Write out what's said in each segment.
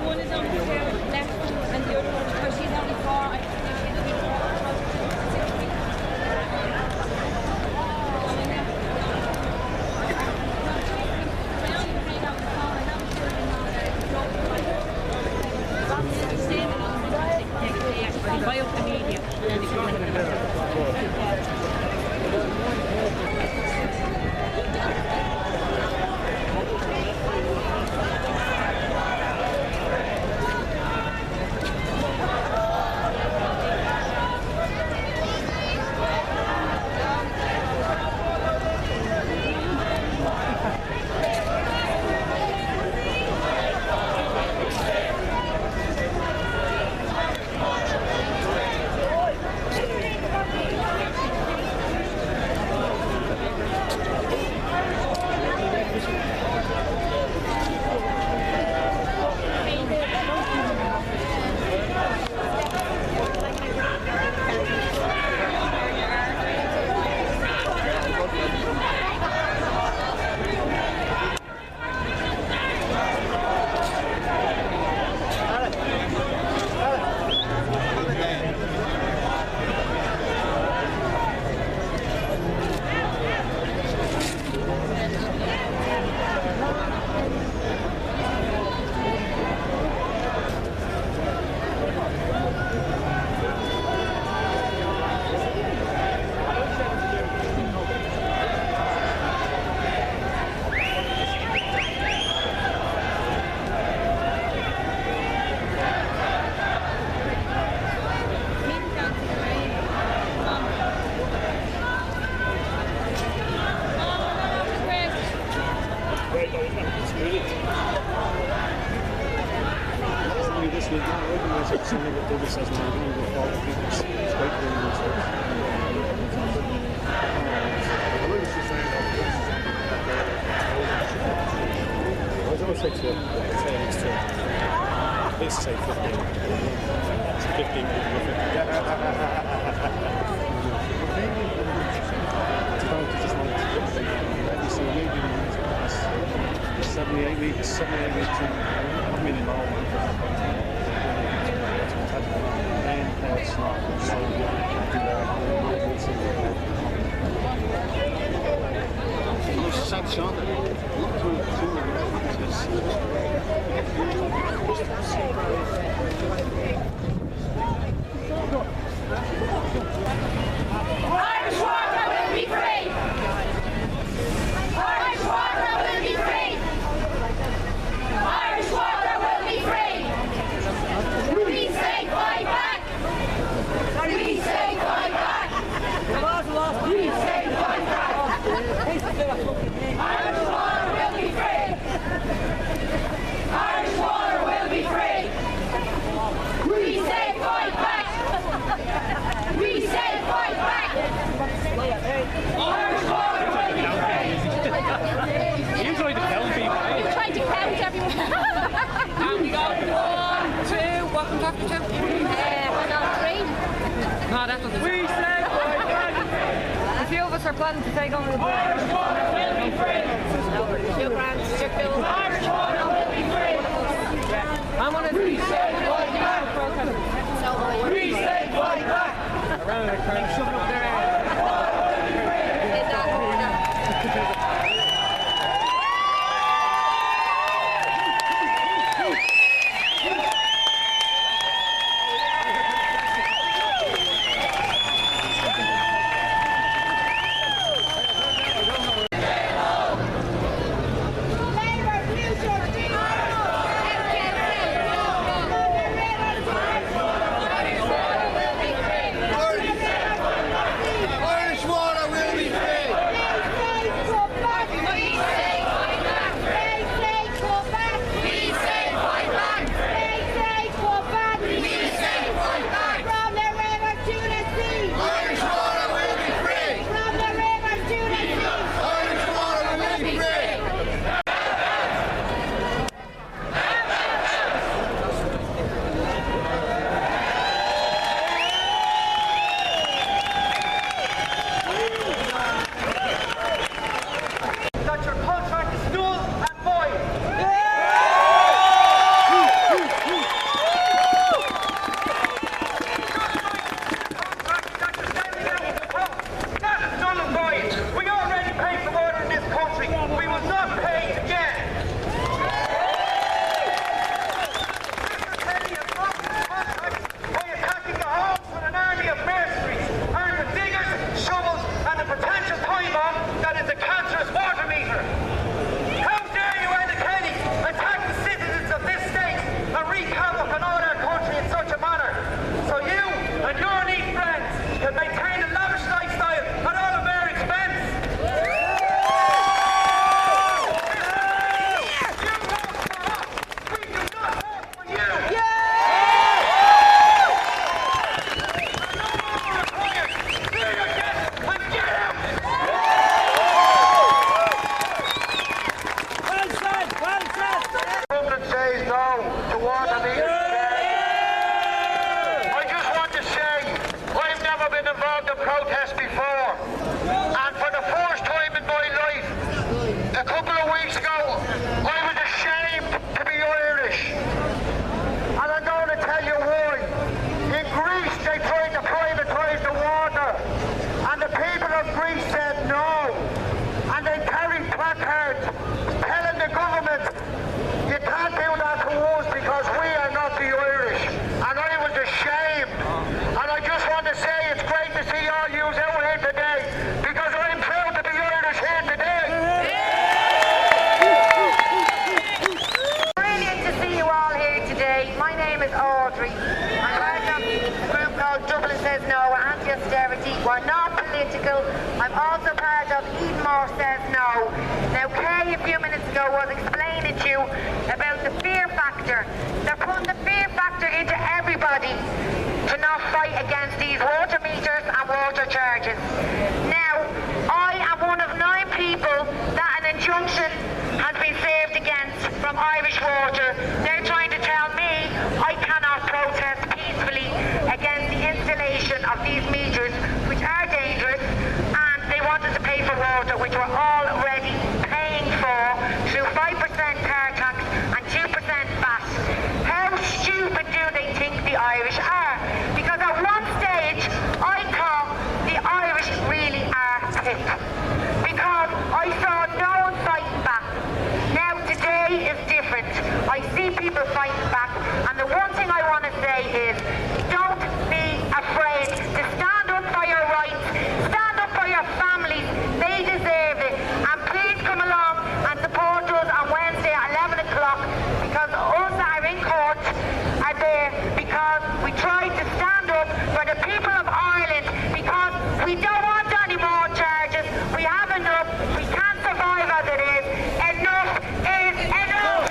one is on the left and the other one, because she's only 4, I think buy up the media and then you can the fear factor. They're putting the fear factor into everybody to not fight against these water meters and water charges. Now, I am one of 9 people that an injunction has been served against from Irish Water. They're trying to tell me I cannot protest peacefully against the installation of these meters, which are dangerous, and they wanted to pay for water, which we're already paying for through 5% car tax and 2% VAT. How stupid do they think the Irish are? Because at one stage I thought the Irish really are pissed, because I saw no one fighting back. Now today is different. I see people fighting back, and the one thing I want to say is don't be afraid to stand up for your rights, stand up for your families. They deserve it, and please come along and support us on Wednesday at 11 o'clock, because us that are in court are there because we tried to stand up for the people of Ireland, because we don't want any more charges. We have enough. We can't survive as it is. Enough is enough.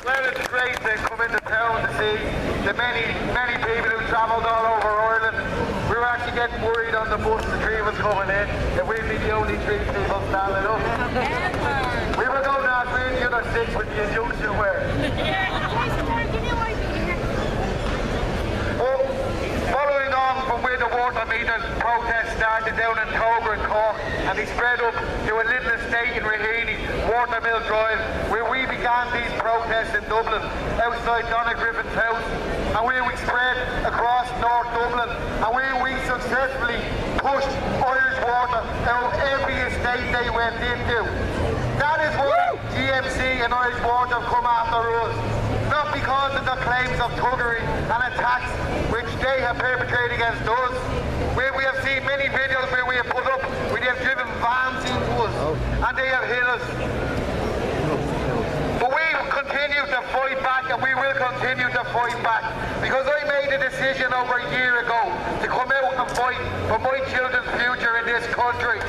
Well, it's great to come into town to see the many people who travelled all over Ireland. We were actually getting worried on the bus, the 3 of us coming in, that we'd be the only 3 people standing up. We were going to ask the other 6 with the injunction were. Well, following on from where the water meters protest started down in Toger and Cork, and they spread up to a little estate in Raheny, Watermill Drive, where we began these protests in Dublin, outside Donna Griffin's house, and where we spread across North Dublin, and where we successfully pushed Irish Water out every estate they went into. That is why GMC and Irish Water have come after us. Not because of the claims of thuggery and attacks which they have perpetrated against us. Where we have seen many videos where we have put up, where they have driven vans into us and they have hit us. But we continue to fight back, and we will continue to fight back, because I made a decision over a year ago to come out and fight for my children's future in this country.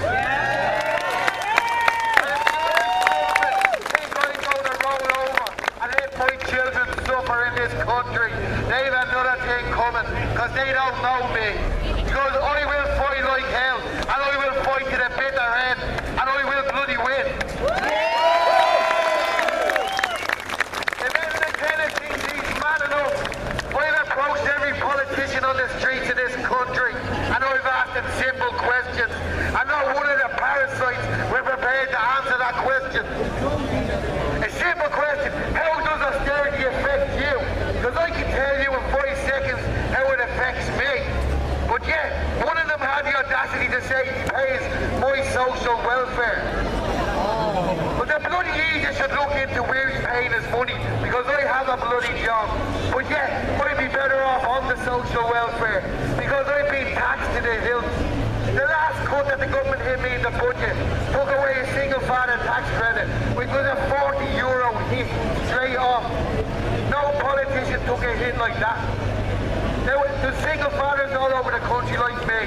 My children suffer in this country. They've another thing coming, because they don't know me. Because I will fight like hell, and I will fight to the bitter end, and I will bloody win. If anyone thinks he's mad enough, I've approached every politician on the streets of this country, and I've asked them simple questions, and not one of the parasites were prepared to answer that question. A simple question: how does austerity affect you? Because I can tell you in 5 seconds how it affects me. But yet, one of them had the audacity to say he pays my social welfare. But the bloody idiot should look into where he's paying his money, because I have a bloody job. But yet, I'd be better off on the social welfare, because I've been taxed to the hilt. The last cut that the government hit me in the budget took away a single father tax credit, which was a €40 hit straight off. No politician took a hit like that. There's single fathers all over the country like me.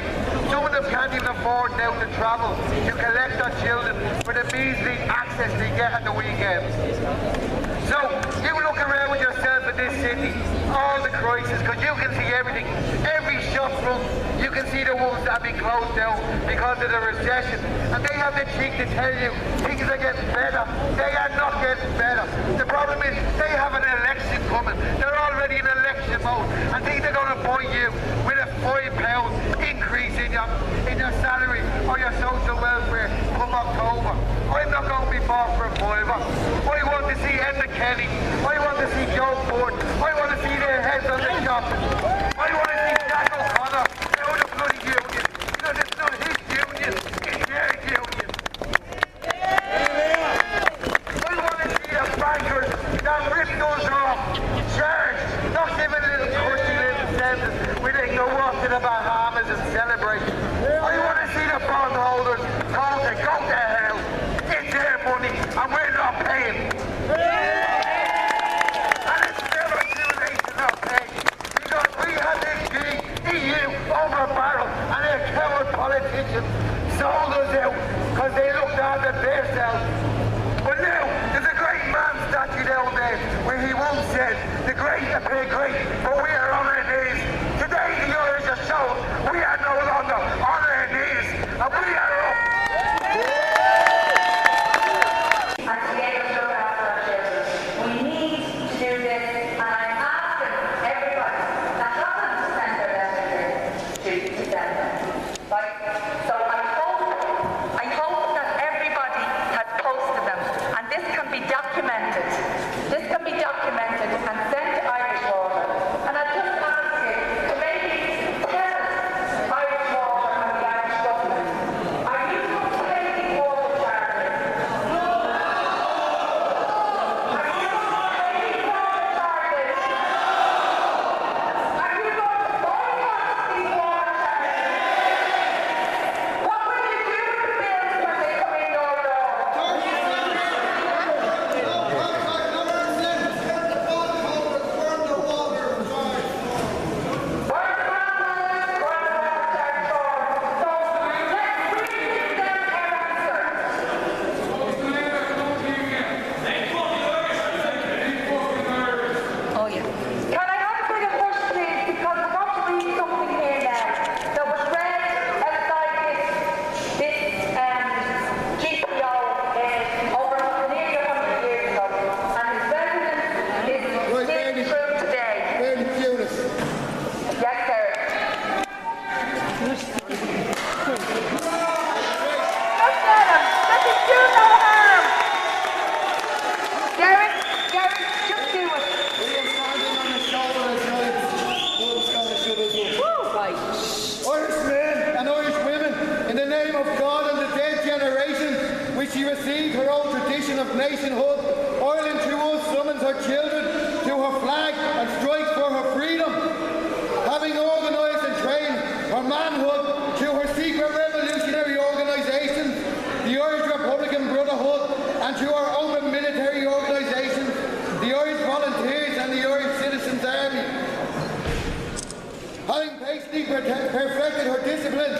Some of them can't even afford now to travel to collect their children for the measly access they get at the weekends. So, you look around with yourself in this city, all the crisis, because you can see everything. Every shop front, you can see the ones that have been closed down because of the recession. And they have the cheek to tell you things are getting better. They are not getting better. The problem is they have an election coming. They're already in election mode, and they're going to buy you with a £5 increase in your salary or your social welfare come October. I'm not going to be bought for a fiver. I want to see Emma Kenny. I want to see Joe Ford. I want to see their heads on the shop. I want to see Jack O'Connor out of the bloody union. Because it's not his union, it's their union. I want to see the bankers that ripped us off, charged, not given a little cushy little sentence where they go off to the Bahamas and celebrate. I want to see the bondholders told to go to hell. It's their money and we're not paying. And it's never too late to not pay. Because we have this EU over a barrel and they're coward politicians nation hood, Ireland through us summons her children to her flag and strikes for her freedom. Having organised and trained her manhood through her secret revolutionary organisations, the Irish Republican Brotherhood, and through our open military organisations, the Irish Volunteers and the Irish Citizens Army. Having patiently perfected her discipline,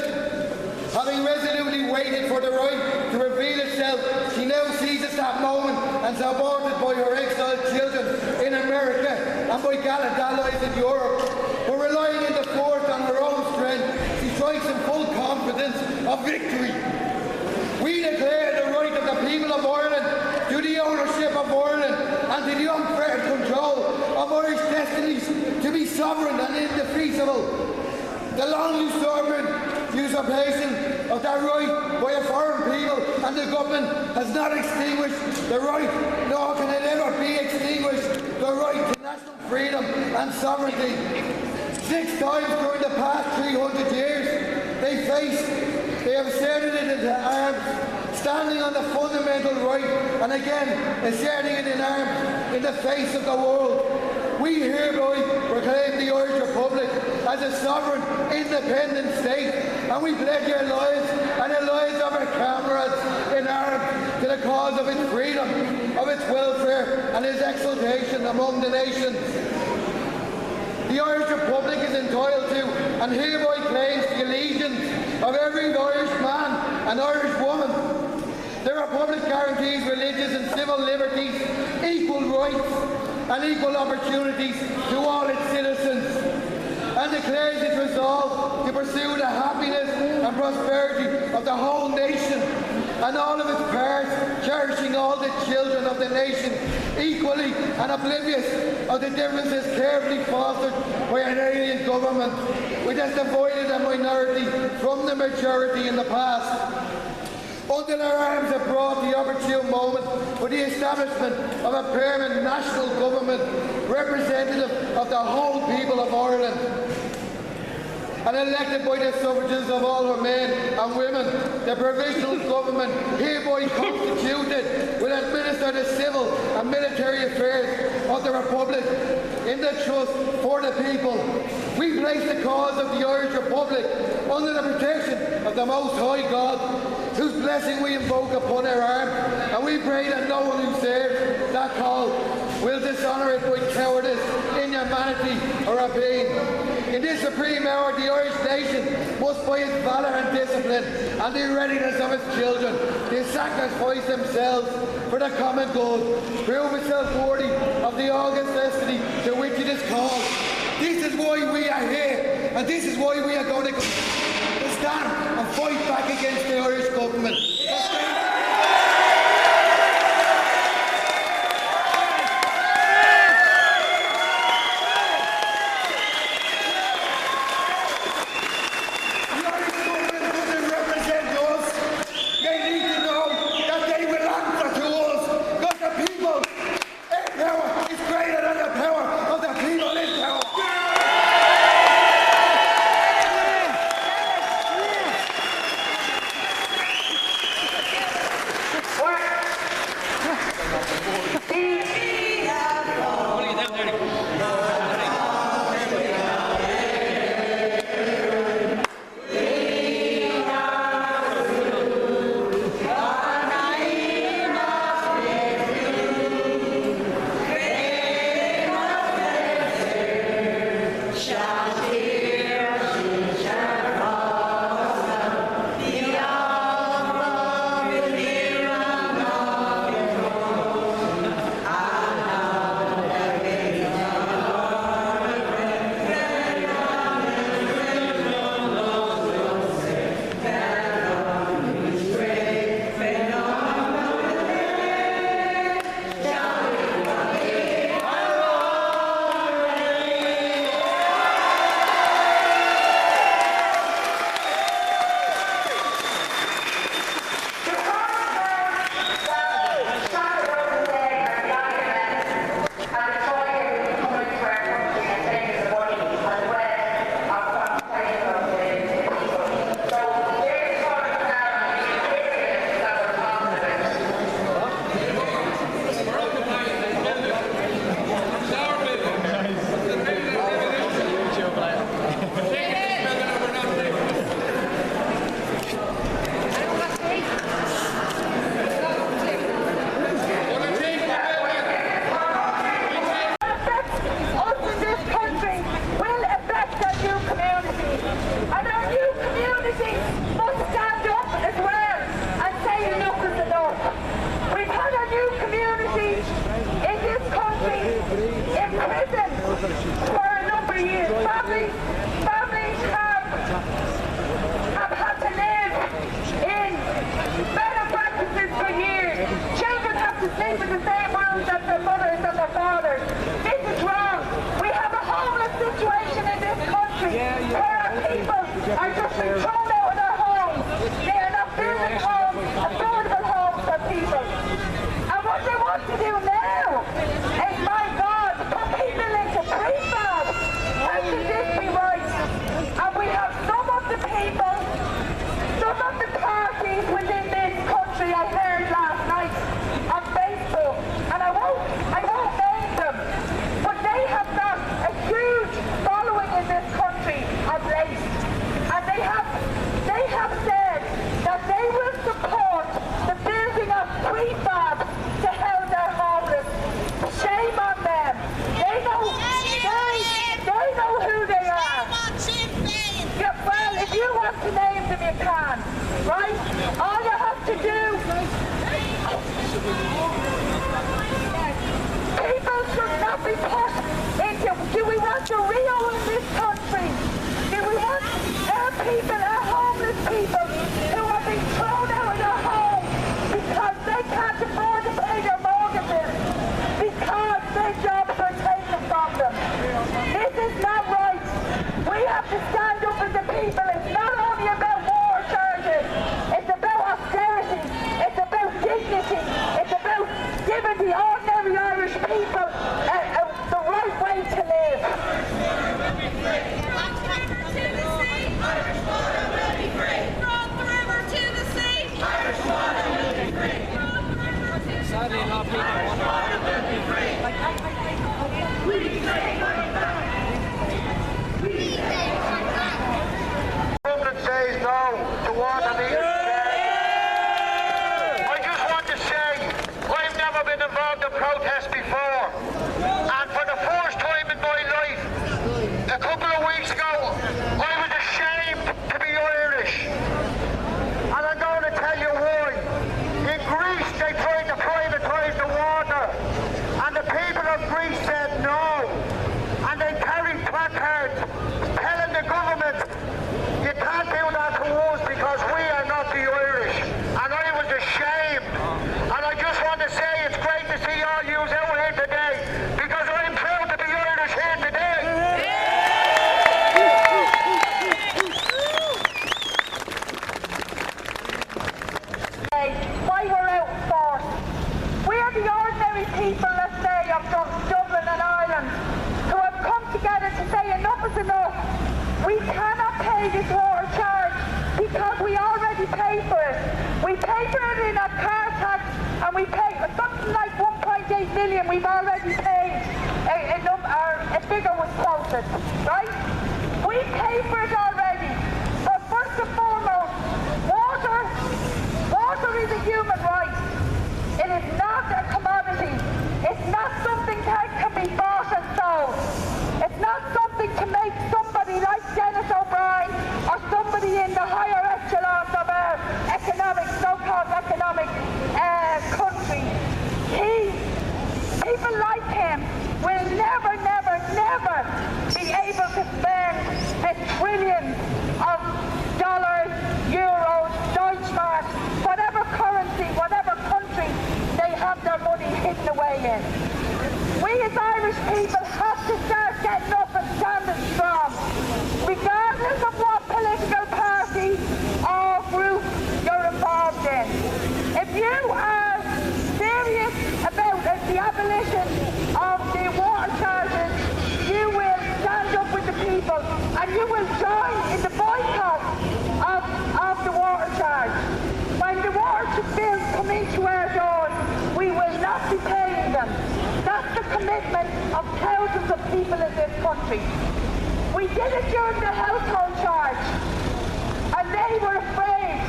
having resolutely waited for the right to reveal itself, she now seizes that moment and is aborted by her exiled children in America and by gallant allies in Europe. But relying in the force on her own strength, she strikes in full confidence of victory. We declare the right of the people of Ireland to the ownership of Ireland and to the unfettered control of Irish destinies to be sovereign and indefeasible. The long usurpation of that right by a foreign people and the government has not extinguished the right, nor can it ever be extinguished, the right to national freedom and sovereignty. 6 times during the past 300 years, they have asserted it into arms, standing on the fundamental right, and again asserting it in arms in the face of the world. We hereby proclaim the Irish Republic as a sovereign, independent state, and we pledge our lives and the lives of our comrades in arms to the cause of its freedom, of its welfare, and its exaltation among the nations. The Irish Republic is entitled to and hereby claims the allegiance of every Irish man and Irish woman. The Republic guarantees religious and civil liberties, equal rights and equal opportunities to all its citizens, and declares its resolve to pursue the happiness and prosperity of the whole nation and all of its parts, cherishing all the children of the nation equally and oblivious of the differences carefully fostered by an alien government which has divided a minority from the majority in the past. Until our arms have brought the opportune moment for the establishment of a permanent national government representative of the whole people of Ireland, and elected by the suffrages of all her men and women, the provisional government hereby constituted will administer the civil and military affairs of the Republic in the trust for the people. We place the cause of the Irish Republic under the protection of the Most High God, whose blessing we invoke upon our arm, and we pray that no one who serves that call will dishonour it by cowardice, inhumanity or rapine. In this supreme hour, the Irish nation must, by its valour and discipline and the readiness of its children, to sacrifice themselves for the common good, prove itself worthy of the august destiny to which it is called. This is why we are here, and this is why we are going to stand and fight back against the Irish government. Families have had to live in better practices for years. Children have to sleep in the same rooms as their mothers and their fathers. This is wrong. We have a homeless situation in this country where our people are just being thrown out of their homes. They are not building homes, affordable homes for people. And what they want to do now is, my God, put people into prefab. How can this be right? And we have some of the people, some of the parties within this country, I heard last night on Facebook, and I won't name them, but they have got a huge following in this country of late, and they have said that they will support the building of prefab to help their homeless. Shame on them. They know who they are. Yeah, well, if you want to name them, you can, right? All you have to do. People should not be put into. Do we want to reown this country? Do we want our people, our homeless people, who are being thrown out of their homes because they can't afford to pay their mortgages, because their jobs are taken from them? This is not right. We have to stand up as the people. It's not only about war charges. It's about austerity. It's about dignity. It's about giving the ordinary Irish people the right way to live. Sadly, a lot of people Dublin says no to water meters. I just want to say, I've never been involved in protests before, and for the first time in my life, a couple of weeks ago, I was ashamed to be Irish. And I'm going to tell you why. In Greece, they tried to privatise the water, and the people of Greece said no. And they carried placards telling the government, you can't do that to us because we are not the Irish. And I was ashamed. And I just want to say it's great to see all yous out here today, because I'm proud to be Irish here today. Why we're out in force. We are the ordinary people, let's say, of Dublin and Ireland, who have come together to say enough is enough. We cannot pay this water charge because we already pay for it. We pay for it in our car tax, and we pay something like 1.8 million we've already paid. A figure was quoted, right? We pay for it already. But first and foremost, water is a human right. It is not a commodity. It's not something that can be bought and sold. It's not something to make somebody like Dennis O'Brien or somebody in the higher echelons of our so-called economic country. People like him will never be able to spend the trillions of dollars, euros, Deutschmarks, whatever currency, whatever country they have their money hidden away in. We as Irish people have to start getting up and standing strong, regardless of what political party or group you're involved in. If you are serious about the abolition of the water charges, you will stand up with the people and you will join in the boycott of the water charge. When the water bills come into our doors, we will not be paying them. That's the commitment of thousands of people in this country. We did it during the household charge, and they were afraid,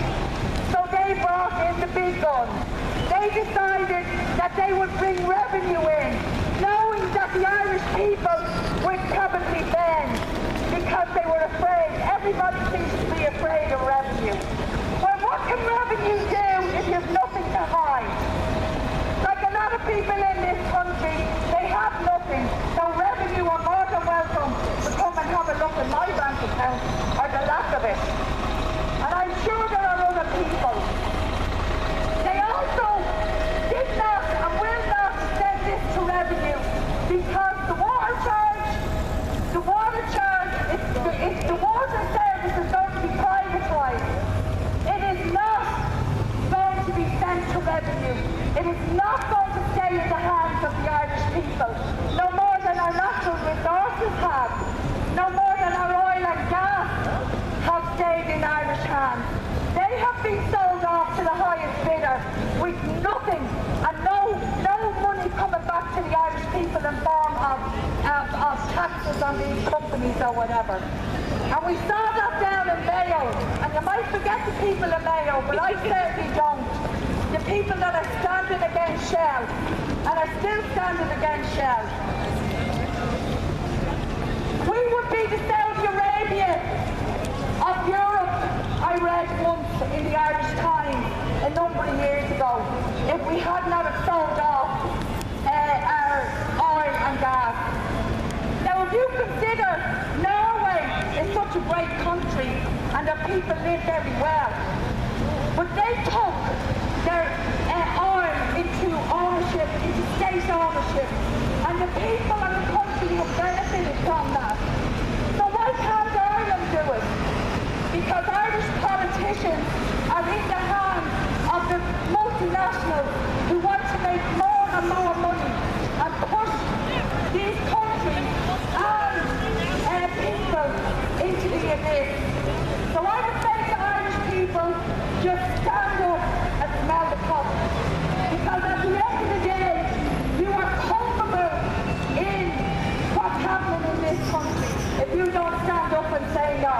so they brought in the big guns. They decided that they would bring revenue in, knowing that the Irish people would probably bend, because they were afraid. Everybody seems to be afraid of revenue. Well, what can revenue do if you've nothing to hide? Like a lot of people in this country, they have nothing, so revenue are more than welcome to come and have a a look at my bank account or the lack of it. And I'm sure there are other people. They also did not and will not send this to revenue because the water charge, if the water service is going to be privatised, it is not going to be sent to revenue. It is not going to stay in the hands of the Irish people, no more than our natural resources have, no more than our oil and gas have stayed in Irish hands. They have been sold off to the highest bidder with nothing and no money coming back to the Irish people in form of taxes on these companies or whatever. And we saw that down in Mayo, and you might forget the people in Mayo, but I certainly don't. The people that are standing against Shell, and are still standing against Shell. We would be the Saudi Arabia of Europe, I read once in the Irish Times a number of years ago, if we had not have sold off our oil and gas. Now if you consider Norway is such a great country and their people live very well, but they took their oil into ownership, into state ownership, and the people and the country have benefited from that. So why can't Ireland do it? Because Irish politicians are in the hands of the multinationals who want to make more and more money and push these countries and people into the abyss. So I would say to Irish people, just stand up and smell the coffee. Because at the end of the day, you are comfortable in what's happening in this country if you don't stand up and say no.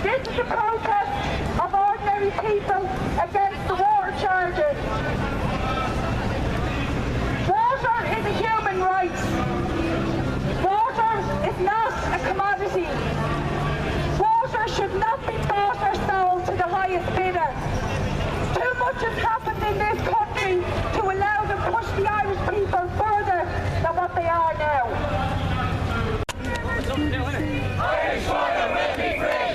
This is a protest of ordinary people against the water charges. Water is a human right. Water is not a commodity. Water should not be bought or sold to the highest bidder. Too much has happened in this country to allow them to push the Irish people further than what they are now. Irish water will be free!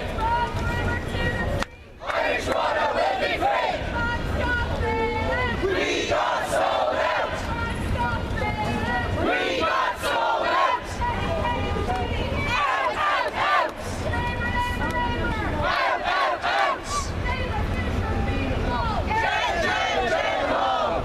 Irish water will be free! We got sold out! We got sold out! Out, out, out! Out, out, out! Jail, jail, jail, home!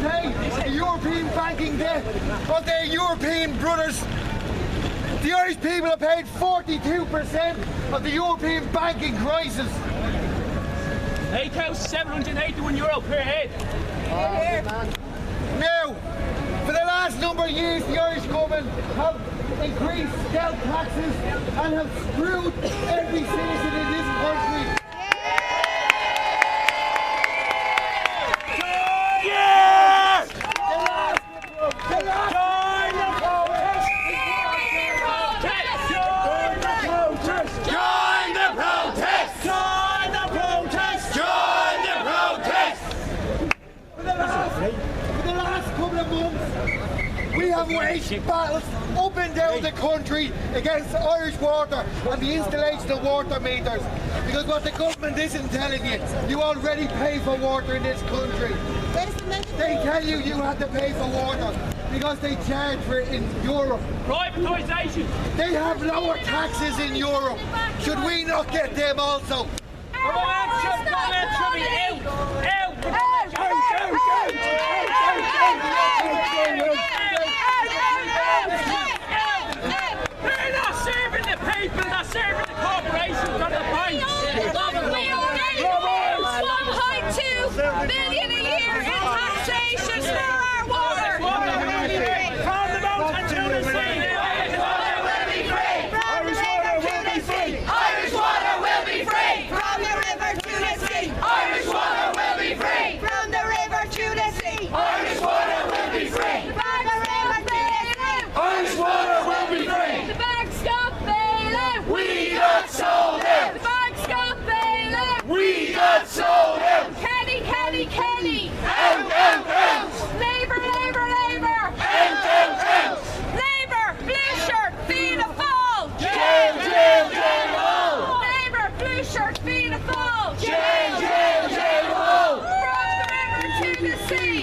pay the European banking debt of their European brothers. The Irish people have paid 42% of the European banking crisis. €8,781 per head. Now, for the last number of years, the Irish government have increased stealth taxes and have screwed every citizen in this country. We have waged battles up and down the country against Irish water and the installation of water meters. Because what the government isn't telling you, you already pay for water in this country. They tell you you have to pay for water because they charge for it in Europe. Privatisation. They have lower taxes in Europe. Should we not get them also? They're not serving the people, they're serving the corporations and the banks. We already pay $1.2 billion a year in taxation for our water. From the mountain to the sea. Irish water will be free. Irish water will be free. From the river to the sea. Irish water will be free. From the river to the sea. Irish water will be free. From the river to the sea. Irish water will be free. The banks got bailout. We got sold out. The banks got bailout. We got sold out. Kenny, Kenny, Kenny. Out, out, out. Labour, Labour, Labour. Out, out, out. Labour, blue shirt, Fianna Fáil. Jail, jail, jail, oh. Labour, blue shirt, Fianna Fáil. Jail, jail, jail, oh. From the river to the sea.